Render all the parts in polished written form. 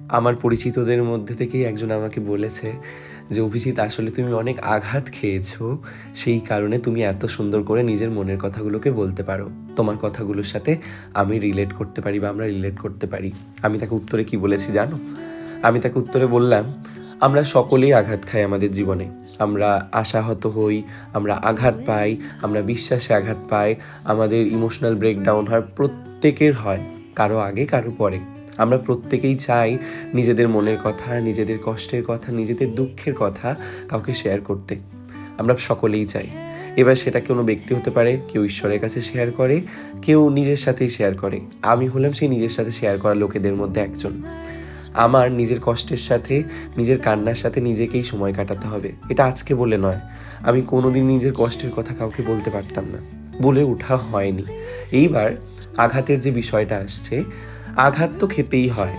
আমার পরিচিতদের মধ্যে থেকেই একজন আমাকে বলেছে যে, অভিজিৎ আসলে তুমি অনেক আঘাত খেয়েছো, সেই কারণে তুমি এত সুন্দর করে নিজের মনের কথাগুলোকে বলতে পারো। তোমার কথাগুলোর সাথে আমি রিলেট করতে পারি বা আমরা রিলেট করতে পারি। আমি তাকে উত্তরে কি বলেছি জানো? আমি তাকে উত্তরে বললাম, আমরা সকলেই আঘাত খাই আমাদের জীবনে। আমরা আশাহত হই, আমরা আঘাত পাই, আমরা বিশ্বাসে আঘাত পাই, আমাদের ইমোশনাল ব্রেকডাউন হয়, প্রত্যেকের হয়, কারো আগে কারো পরে। আমরা প্রত্যেকেই চাই নিজেদের মনের কথা, নিজেদের কষ্টের কথা, নিজেদের দুঃখের কথা কাউকে শেয়ার করতে। আমরা সকলেই চাই। এবার সেটা কোনো ব্যক্তি হতে পারে, কেউ ঈশ্বরের কাছে শেয়ার করে, কেউ নিজের সাথেই শেয়ার করে। আমি হলাম সেই নিজের সাথে শেয়ার করা লোকেদের মধ্যে একজন। আমার নিজের কষ্টের সাথে, নিজের কান্নার সাথে নিজেকেই সময় কাটাতে হবে। এটা আজকে বলে নয়, আমি কোনোদিন নিজের কষ্টের কথা কাউকে বলতে পারতাম না, বলে ওঠা হয়নি। এইবার আঘাতের যে বিষয়টা আসছে, আঘাত তো খেতেই হয়।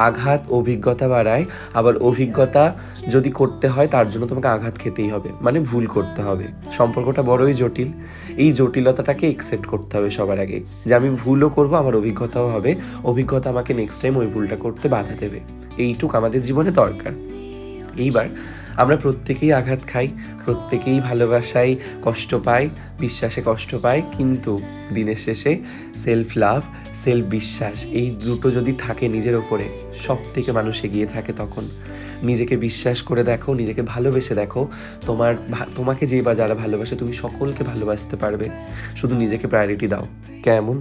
আঘাত অভিজ্ঞতা বাড়ায়, আবার অভিজ্ঞতা যদি করতে হয় তার জন্য তোমাকে আঘাত খেতেই হবে, মানে ভুল করতে হবে। সম্পর্কটা বড়ই জটিল। এই জটিলতাটাকে একসেপ্ট করতে হবে সবার আগে, যে আমি ভুলও করব, আমার অভিজ্ঞতাও হবে। অভিজ্ঞতা আমাকে নেক্সট টাইম ওই ভুলটা করতে বাধা দেবে। এইটুক আমাদের জীবনে দরকার। এইবার আমরা প্রত্যেকেই আঘাত খাই, প্রত্যেকেই ভালোবাসায় কষ্ট পাই, বিশ্বাসে কষ্ট পাই, কিন্তু দিনের শেষে সেলফ লাভ, সেলফ বিশ্বাস, এই দুটো যদি থাকে নিজের ওপরে, সব থেকে মানুষ এগিয়ে থাকে। তখন নিজেকে বিশ্বাস করে দেখো, নিজেকে ভালোবেসে দেখো। তোমাকে যে বা যারা ভালোবাসে, তুমি সকলকে ভালোবাসতে পারবে। শুধু নিজেকে প্রায়োরিটি দাও। কেমন?